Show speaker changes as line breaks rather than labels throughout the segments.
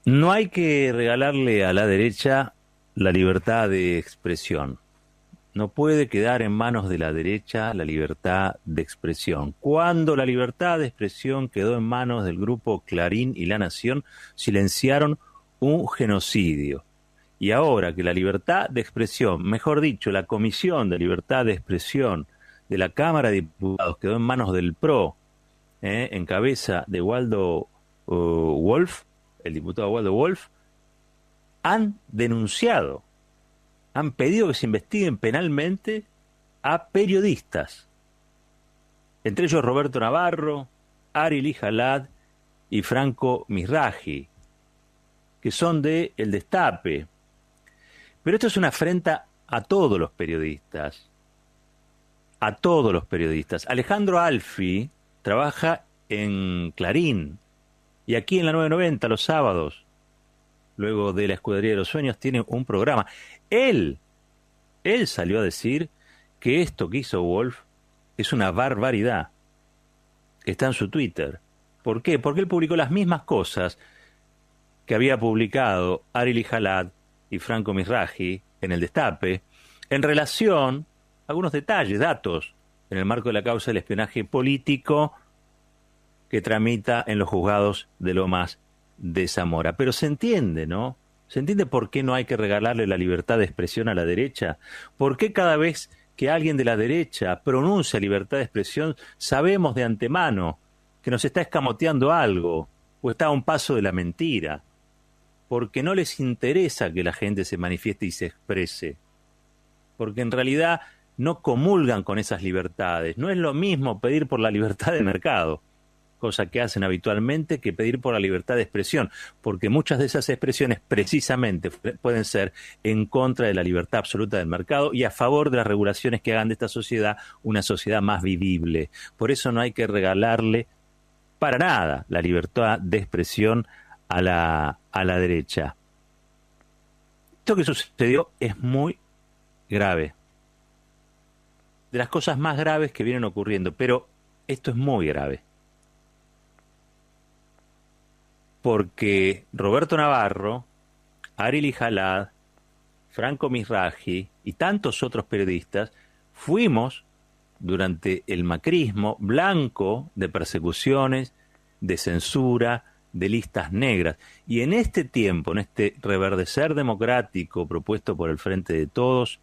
No hay que regalarle a la derecha la libertad de expresión. No puede quedar en manos de la derecha la libertad de expresión. Cuando la libertad de expresión quedó en manos del grupo Clarín y La Nación, silenciaron un genocidio. Y ahora que la libertad de expresión, mejor dicho, la Comisión de Libertad de Expresión de la Cámara de Diputados quedó en manos del PRO, en cabeza de Waldo Wolf, el diputado Waldo Wolf, han denunciado, han pedido que se investiguen penalmente a periodistas, entre ellos Roberto Navarro, Ari Lijalad y Franco Misraji, que son de El Destape. Pero esto es una afrenta a todos los periodistas, a todos los periodistas. Alejandro Alfi trabaja en Clarín y aquí en la 990 los sábados, luego de la Escudería de los Sueños, tiene un programa. Él salió a decir que esto que hizo Wolf es una barbaridad. Está en su Twitter. ¿Por qué? Porque él publicó las mismas cosas que había publicado Ari Lijalad y Franco Misraji en El Destape, en relación a algunos detalles, datos, en el marco de la causa del espionaje político que tramita en los juzgados de Lomas de Zamora. Pero se entiende, ¿no? ¿Se entiende por qué no hay que regalarle la libertad de expresión a la derecha? ¿Por qué cada vez que alguien de la derecha pronuncia libertad de expresión sabemos de antemano que nos está escamoteando algo o está a un paso de la mentira? Porque no les interesa que la gente se manifieste y se exprese. Porque en realidad no comulgan con esas libertades. No es lo mismo pedir por la libertad de mercado, cosa que hacen habitualmente, que pedir por la libertad de expresión, porque muchas de esas expresiones precisamente pueden ser en contra de la libertad absoluta del mercado y a favor de las regulaciones que hagan de esta sociedad una sociedad más vivible. Por eso no hay que regalarle para nada la libertad de expresión a la derecha. Esto que sucedió es muy grave. De las cosas más graves que vienen ocurriendo, pero esto es muy grave. Porque Roberto Navarro, Ari Lijalad, Franco Misraji y tantos otros periodistas fuimos, durante el macrismo, blanco de persecuciones, de censura, de listas negras. Y en este tiempo, en este reverdecer democrático propuesto por el Frente de Todos,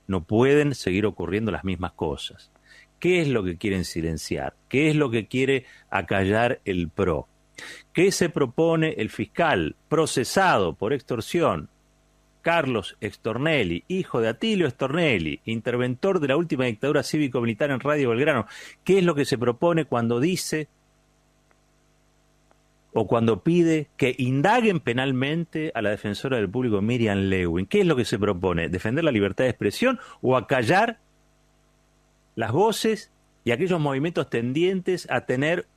no pueden seguir ocurriendo las mismas cosas. ¿Qué es lo que quieren silenciar? ¿Qué es lo que quiere acallar el PRO? ¿Qué se propone el fiscal procesado por extorsión, Carlos Stornelli, hijo de Atilio Stornelli, interventor de la última dictadura cívico-militar en Radio Belgrano? ¿Qué es lo que se propone cuando dice o cuando pide que indaguen penalmente a la defensora del público Miriam Lewin? ¿Qué es lo que se propone? ¿Defender la libertad de expresión o acallar las voces y aquellos movimientos tendientes a tener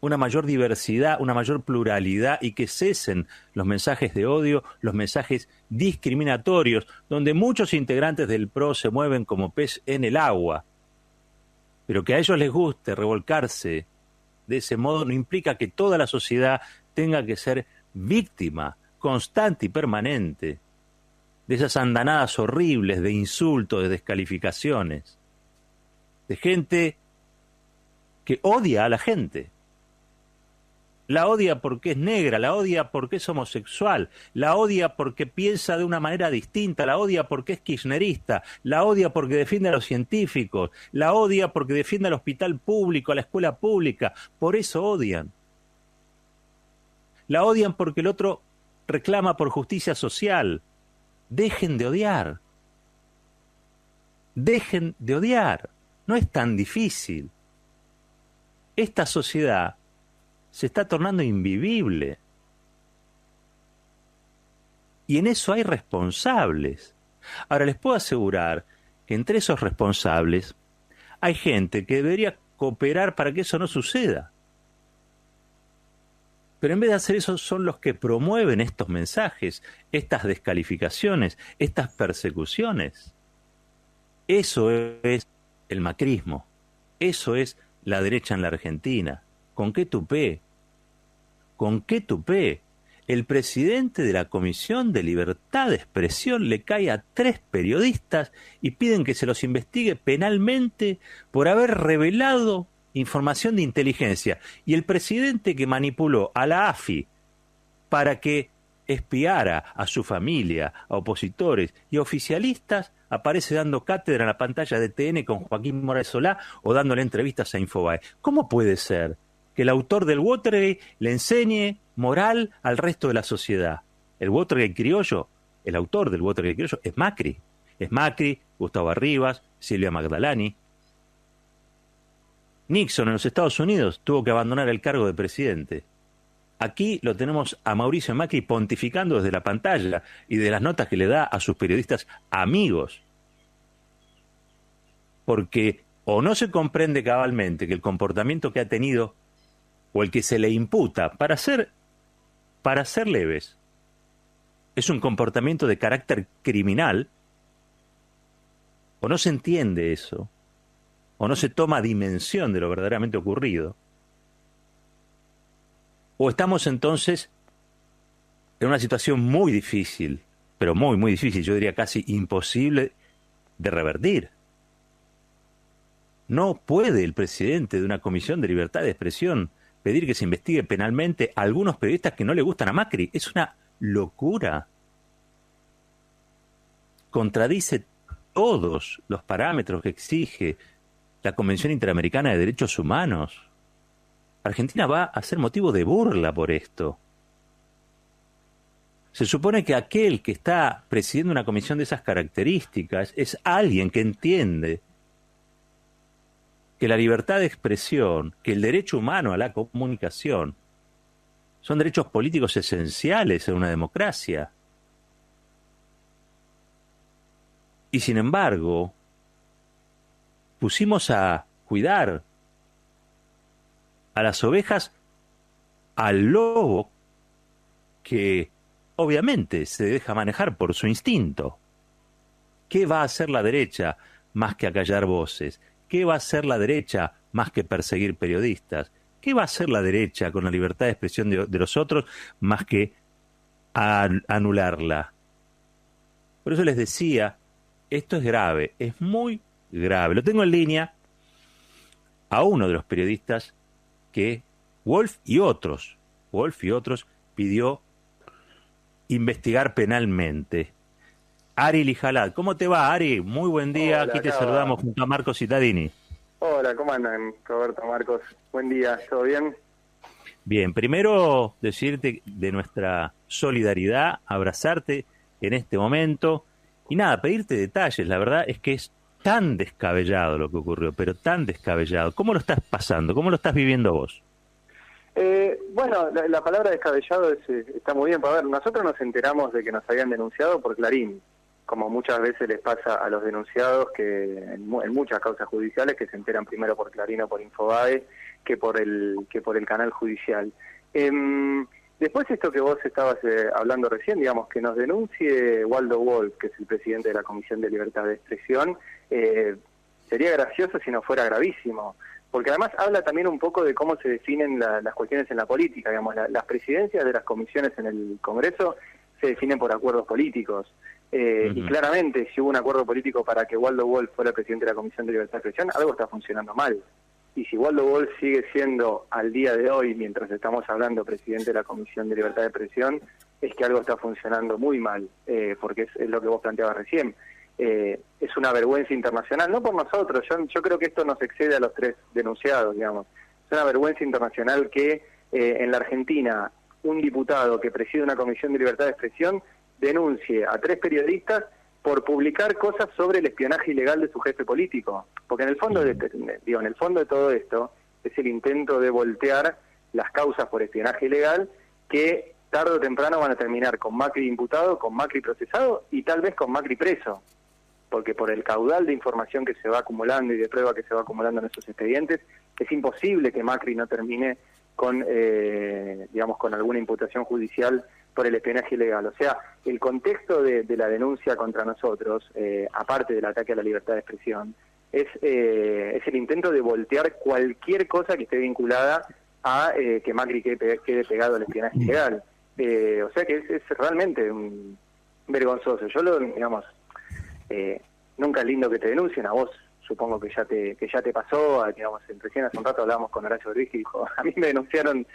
una mayor diversidad, una mayor pluralidad y que cesen los mensajes de odio, los mensajes discriminatorios, donde muchos integrantes del PRO se mueven como pez en el agua? Pero que a ellos les guste revolcarse de ese modo no implica que toda la sociedad tenga que ser víctima constante y permanente de esas andanadas horribles de insultos, de descalificaciones, de gente que odia a la gente. La odia porque es negra, la odia porque es homosexual, la odia porque piensa de una manera distinta, la odia porque es kirchnerista, la odia porque defiende a los científicos, la odia porque defiende al hospital público, a la escuela pública. Por eso odian. La odian porque el otro reclama por justicia social. Dejen de odiar. Dejen de odiar. No es tan difícil. Esta sociedad se está tornando invivible. Y en eso hay responsables. Ahora, les puedo asegurar que entre esos responsables hay gente que debería cooperar para que eso no suceda. Pero en vez de hacer eso, son los que promueven estos mensajes, estas descalificaciones, estas persecuciones. Eso es el macrismo. Eso es la derecha en la Argentina. ¿Con qué tupé? ¿Con qué tupé? el presidente de la Comisión de Libertad de Expresión le cae a 3 periodistas y piden que se los investigue penalmente por haber revelado información de inteligencia. Y el presidente que manipuló a la AFI para que espiara a su familia, a opositores y a oficialistas, aparece dando cátedra en la pantalla de TN con Joaquín Morales Solá o dándole entrevistas a Infobae. ¿Cómo puede ser que el autor del Watergate le enseñe moral al resto de la sociedad? El Watergate criollo, el autor del Watergate criollo es Macri. Es Macri, Gustavo Arribas, Silvia Magdalani. Nixon en los Estados Unidos tuvo que abandonar el cargo de presidente. Aquí lo tenemos a Mauricio Macri pontificando desde la pantalla y de las notas que le da a sus periodistas amigos. Porque o no se comprende cabalmente que el comportamiento que ha tenido o el que se le imputa para ser leves es un comportamiento de carácter criminal, o no se entiende eso, o no se toma dimensión de lo verdaderamente ocurrido. O estamos entonces en una situación muy difícil, pero muy, muy difícil, yo diría casi imposible de revertir. No puede el presidente de una comisión de libertad de expresión pedir que se investigue penalmente a algunos periodistas que no le gustan a Macri. Es una locura. Contradice todos los parámetros que exige la Convención Interamericana de Derechos Humanos. Argentina va a ser motivo de burla por esto. Se supone que aquel que está presidiendo una comisión de esas características es alguien que entiende que la libertad de expresión, que el derecho humano a la comunicación son derechos políticos esenciales en una democracia. Y sin embargo, pusimos a cuidar a las ovejas al lobo que obviamente se deja manejar por su instinto. ¿Qué va a hacer la derecha más que acallar voces? ¿Qué va a hacer la derecha más que perseguir periodistas? ¿Qué va a hacer la derecha con la libertad de expresión de los otros más que anularla? Por eso les decía, esto es grave, es muy grave. Lo tengo en línea a uno de los periodistas que Wolf y otros pidió investigar penalmente. Ari Lijalad. ¿Cómo te va, Ari? Muy buen día.
Hola,
aquí te saludamos junto a Marcos Cittadini.
Hola, ¿cómo andan, Roberto, Marcos? Buen día, ¿todo bien?
Bien, primero decirte de nuestra solidaridad, abrazarte en este momento y nada, pedirte detalles. La verdad es que es tan descabellado lo que ocurrió, pero tan descabellado. ¿Cómo lo estás pasando? ¿Cómo lo estás viviendo vos?
Bueno, la palabra descabellado está muy bien. Para ver, nosotros nos enteramos de que nos habían denunciado por Clarín, como muchas veces les pasa a los denunciados que en muchas causas judiciales que se enteran primero por Clarín o por Infobae que por el canal judicial. Después esto que vos estabas hablando recién, digamos, que nos denuncie Waldo Wolf, que es el presidente de la Comisión de Libertad de Expresión, sería gracioso si no fuera gravísimo, porque además habla también un poco de cómo se definen las cuestiones en la política, digamos, las presidencias de las comisiones en el Congreso se definen por acuerdos políticos, y claramente si hubo un acuerdo político para que Waldo Wolf fuera presidente de la Comisión de Libertad de Expresión, algo está funcionando mal. Y si Waldo Wolf sigue siendo al día de hoy, mientras estamos hablando, presidente de la Comisión de Libertad de Expresión, es que algo está funcionando muy mal, porque es lo que vos planteabas recién. Es una vergüenza internacional, no por nosotros, yo creo que esto nos excede a los 3 denunciados, digamos. Es una vergüenza internacional que en la Argentina un diputado que preside una Comisión de Libertad de Expresión denuncie a 3 periodistas por publicar cosas sobre el espionaje ilegal de su jefe político, porque en el fondo en el fondo de todo esto es el intento de voltear las causas por espionaje ilegal que tarde o temprano van a terminar con Macri imputado, con Macri procesado y tal vez con Macri preso, porque por el caudal de información que se va acumulando y de prueba que se va acumulando en esos expedientes, es imposible que Macri no termine con, digamos, con alguna imputación judicial por el espionaje ilegal. O sea, el contexto de la denuncia contra nosotros, aparte del ataque a la libertad de expresión, es el intento de voltear cualquier cosa que esté vinculada a que Macri quede pegado al espionaje ilegal. O sea que es realmente vergonzoso. Yo digamos, nunca es lindo que te denuncien. A vos supongo que ya te pasó. Digamos, recién hace un rato hablábamos con Horacio Berbisky y dijo, a mí me denunciaron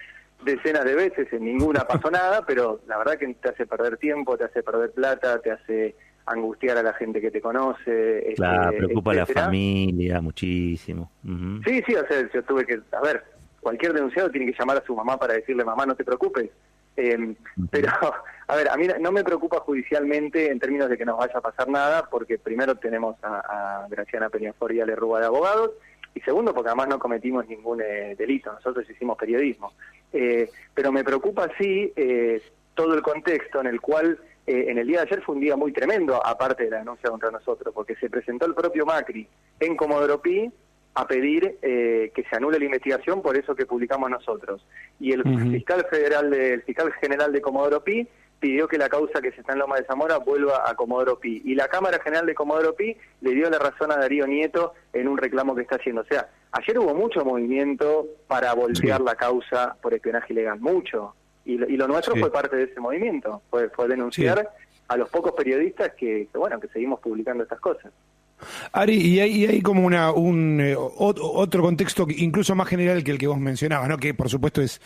decenas de veces, en ninguna pasó nada, pero la verdad que te hace perder tiempo, te hace perder plata, te hace angustiar a la gente que te conoce.
Claro, preocupa a la
etcétera.
familia muchísimo. Ujú.
Sí, o sea, yo tuve que, a ver, cualquier denunciado tiene que llamar a su mamá para decirle, mamá, no te preocupes. Pero, a ver, a mí no me preocupa judicialmente en términos de que nos vaya a pasar nada, porque primero tenemos a Graciana Peñafort y a Lerrúa de abogados, y segundo, porque además no cometimos ningún delito, nosotros hicimos periodismo. Pero me preocupa, sí, todo el contexto en el cual en el día de ayer fue un día muy tremendo, aparte de la denuncia contra nosotros, porque se presentó el propio Macri en Comodoro Pi a pedir que se anule la investigación por eso que publicamos nosotros. Y el fiscal general de Comodoro Pi pidió que la causa que se está en Loma de Zamora vuelva a Comodoro Pi. Y la Cámara General de Comodoro Pi le dio la razón a Darío Nieto en un reclamo que está haciendo. O sea, ayer hubo mucho movimiento para voltear la causa por espionaje ilegal, mucho. Y lo nuestro fue parte de ese movimiento, fue denunciar a los pocos periodistas que seguimos publicando estas cosas.
Ari, y hay como otro contexto incluso más general que el que vos mencionabas, ¿no? Que por supuesto es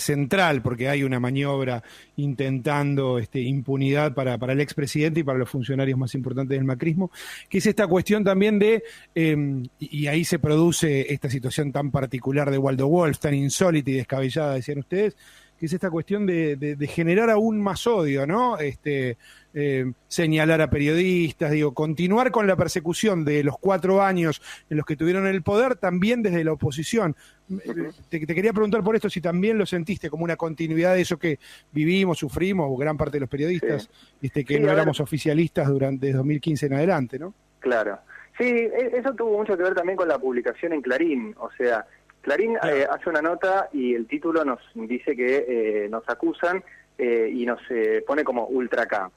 central, porque hay una maniobra intentando impunidad para el expresidente y para los funcionarios más importantes del macrismo, que es esta cuestión también de, y ahí se produce esta situación tan particular de Waldo Wolf, tan insólita y descabellada, decían ustedes, que es esta cuestión de generar aún más odio, ¿no? Señalar a periodistas, continuar con la persecución de los 4 años en los que tuvieron el poder, también desde la oposición. Te quería preguntar por esto, si también lo sentiste como una continuidad de eso que vivimos, sufrimos, o gran parte de los periodistas, que no éramos oficialistas durante 2015 en adelante, ¿no?
Claro. Sí, eso tuvo mucho que ver también con la publicación en Clarín, o sea, Clarín hace una nota y el título nos dice que nos acusan y nos pone como ultra K.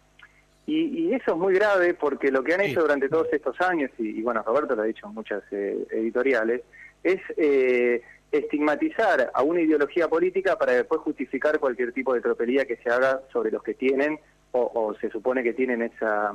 Y eso es muy grave porque lo que han hecho durante todos estos años, y bueno, Roberto lo ha dicho en muchas editoriales, es estigmatizar a una ideología política para después justificar cualquier tipo de tropelía que se haga sobre los que tienen o se supone que tienen esa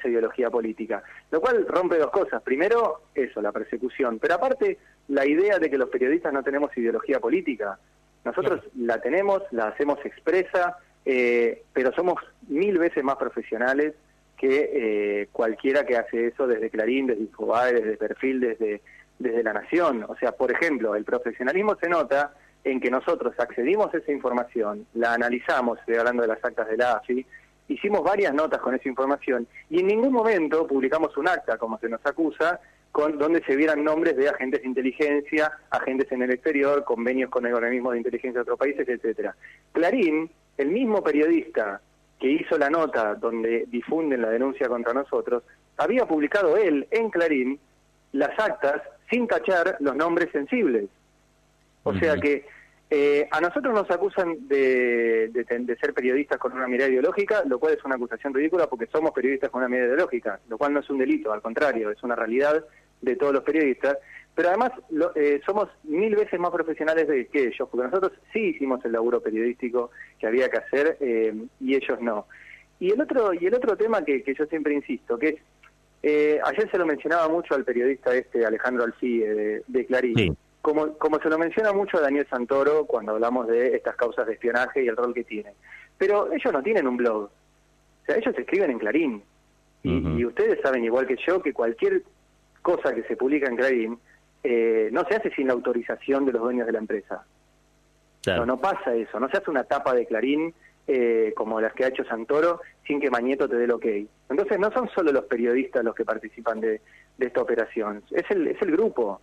ideología política. Lo cual rompe dos cosas. Primero, eso, la persecución. Pero aparte, la idea de que los periodistas no tenemos ideología política. Nosotros la tenemos, la hacemos expresa, pero somos 1000 veces más profesionales que cualquiera que hace eso desde Clarín, desde Infobae, desde Perfil, desde La Nación. O sea, por ejemplo, el profesionalismo se nota en que nosotros accedimos a esa información, la analizamos, estoy hablando de las actas de la AFI, hicimos varias notas con esa información y en ningún momento publicamos un acta, como se nos acusa, donde se vieran nombres de agentes de inteligencia, agentes en el exterior, convenios con organismos de inteligencia de otros países, etcétera. Clarín, el mismo periodista que hizo la nota donde difunden la denuncia contra nosotros, había publicado él en Clarín las actas sin tachar los nombres sensibles. O sea que a nosotros nos acusan de ser periodistas con una mirada ideológica, lo cual es una acusación ridícula porque somos periodistas con una mirada ideológica, lo cual no es un delito, al contrario, es una realidad de todos los periodistas, pero además somos 1000 veces más profesionales que ellos, porque nosotros sí hicimos el laburo periodístico que había que hacer y ellos no. Y el otro tema que yo siempre insisto, que es, ayer se lo mencionaba mucho al periodista Alejandro Alfie de Clarín, sí. Como se lo menciona mucho a Daniel Santoro cuando hablamos de estas causas de espionaje y el rol que tienen. Pero ellos no tienen un blog, o sea, ellos escriben en Clarín, y ustedes saben igual que yo que cualquier cosa que se publica en Clarín no se hace sin la autorización de los dueños de la empresa. Claro. No pasa eso, no se hace una tapa de Clarín como las que ha hecho Santoro sin que Mañeto te dé el ok. Entonces no son solo los periodistas los que participan de esta operación, es el grupo.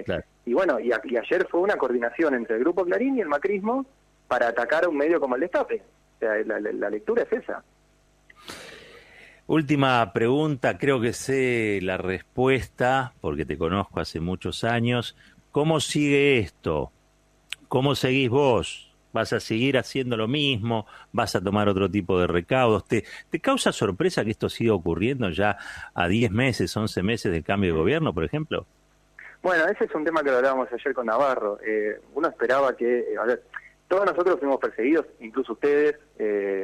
Claro. Y bueno, y ayer fue una coordinación entre el Grupo Clarín y el macrismo para atacar a un medio como el Destape. O sea, la lectura es esa.
Última pregunta, creo que sé la respuesta, porque te conozco hace muchos años. ¿Cómo sigue esto? ¿Cómo seguís vos? ¿Vas a seguir haciendo lo mismo? ¿Vas a tomar otro tipo de recaudos? ¿Te causa sorpresa que esto siga ocurriendo ya a 10 meses, 11 meses del cambio de gobierno, por ejemplo?
Bueno, ese es un tema que lo hablábamos ayer con Navarro. Uno esperaba que... Todos nosotros fuimos perseguidos, incluso ustedes,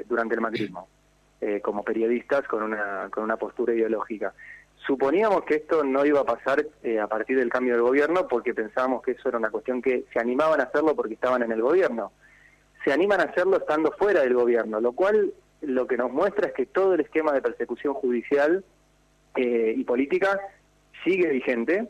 durante el macrismo, como periodistas con una postura ideológica. Suponíamos que esto no iba a pasar a partir del cambio del gobierno, porque pensábamos que eso era una cuestión que se animaban a hacerlo porque estaban en el gobierno. Se animan a hacerlo estando fuera del gobierno, lo cual lo que nos muestra es que todo el esquema de persecución judicial y política sigue vigente.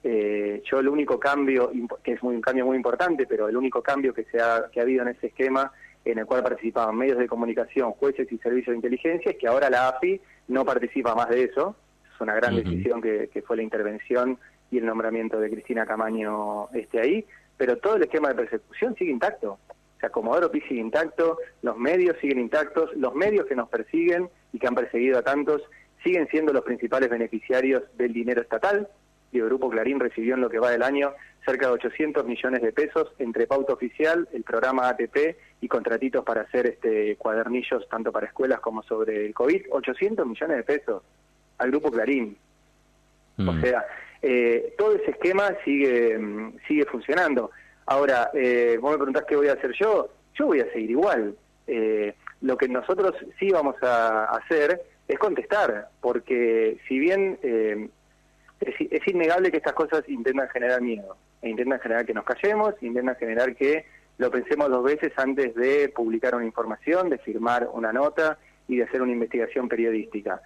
Yo el único cambio, que es un cambio muy importante, pero el único cambio que ha habido en ese esquema, en el cual participaban medios de comunicación, jueces y servicios de inteligencia, es que ahora la AFI no participa más de eso. Es una gran decisión que fue la intervención y el nombramiento de Cristina Camaño ahí, pero todo el esquema de persecución sigue intacto. O sea, Comodoro Pi sigue intacto, los medios siguen intactos, los medios que nos persiguen y que han perseguido a tantos siguen siendo los principales beneficiarios del dinero estatal. Y el Grupo Clarín recibió en lo que va del año cerca de 800 millones de pesos entre pauta oficial, el programa ATP y contratitos para hacer cuadernillos tanto para escuelas como sobre el COVID. 800 millones de pesos al Grupo Clarín. O sea, todo ese esquema sigue funcionando. Ahora, vos me preguntás qué voy a hacer yo voy a seguir igual. Lo que nosotros sí vamos a hacer es contestar, porque si bien es innegable que estas cosas intentan generar miedo, e intentan generar que nos callemos, intentan generar que lo pensemos 2 veces antes de publicar una información, de firmar una nota y de hacer una investigación periodística.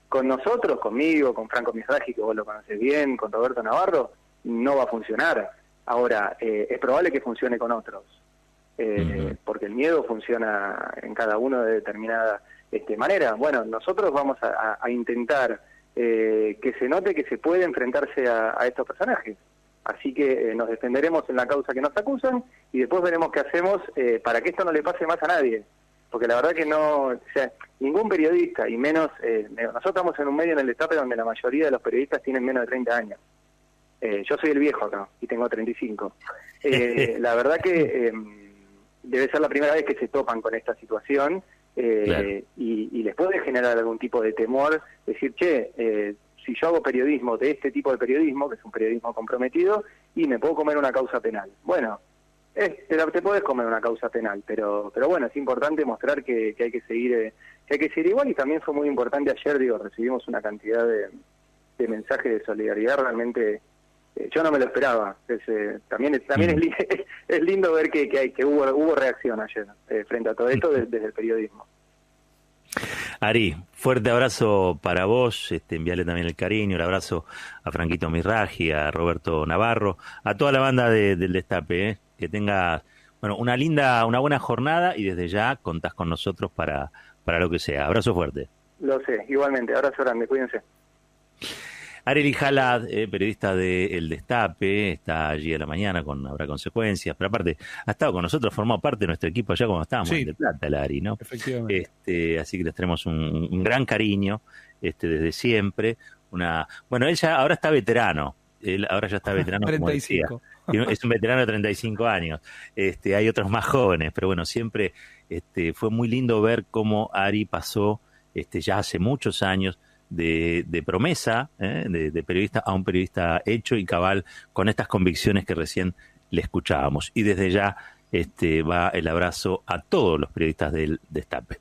Con nosotros, conmigo, con Franco Misragi, que vos lo conocés bien, con Roberto Navarro, no va a funcionar. Ahora, es probable que funcione con otros, porque el miedo funciona en cada uno de determinada manera. Bueno, nosotros vamos a intentar que se note que se puede enfrentarse a estos personajes. Así que nos defenderemos en la causa que nos acusan y después veremos qué hacemos para que esto no le pase más a nadie. Porque la verdad que no, o sea, ningún periodista, y menos, nosotros estamos en un medio en el Destape donde la mayoría de los periodistas tienen menos de 30 años. Yo soy el viejo acá y tengo 35. La verdad que debe ser la primera vez que se topan con esta situación. Claro. Y les puede generar algún tipo de temor, decir, si yo hago periodismo de este tipo de periodismo, que es un periodismo comprometido, y me puedo comer una causa penal. Bueno, te puedes comer una causa penal, pero bueno, es importante mostrar que hay que seguir igual, y también fue muy importante ayer, recibimos una cantidad de mensajes de solidaridad, realmente yo no me lo esperaba. También es lindo ver que hubo reacción ayer frente a todo esto desde el periodismo.
Ari, fuerte abrazo para vos, enviarle también el cariño, el abrazo a Franquito Misragi, a Roberto Navarro, a toda la banda del Destape, que tengas una buena jornada, y desde ya contás con nosotros para lo que sea. Abrazo fuerte.
Lo sé, igualmente, abrazo grande, cuídense.
Ari Lijala, periodista de El Destape, está allí a la mañana con Habrá Consecuencias, pero aparte ha estado con nosotros, formado parte de nuestro equipo allá cuando estábamos en De Plata, la Ari, ¿no?
Efectivamente.
Así que les tenemos un gran cariño desde siempre. Él ya ahora está veterano, ahora ya está veterano,
35.
Como decía. Es un veterano de 35 años. Hay otros más jóvenes, pero bueno, siempre fue muy lindo ver cómo Ari pasó ya hace muchos años de promesa, de periodista a un periodista hecho y cabal, con estas convicciones que recién le escuchábamos. Y desde ya va el abrazo a todos los periodistas del Destape.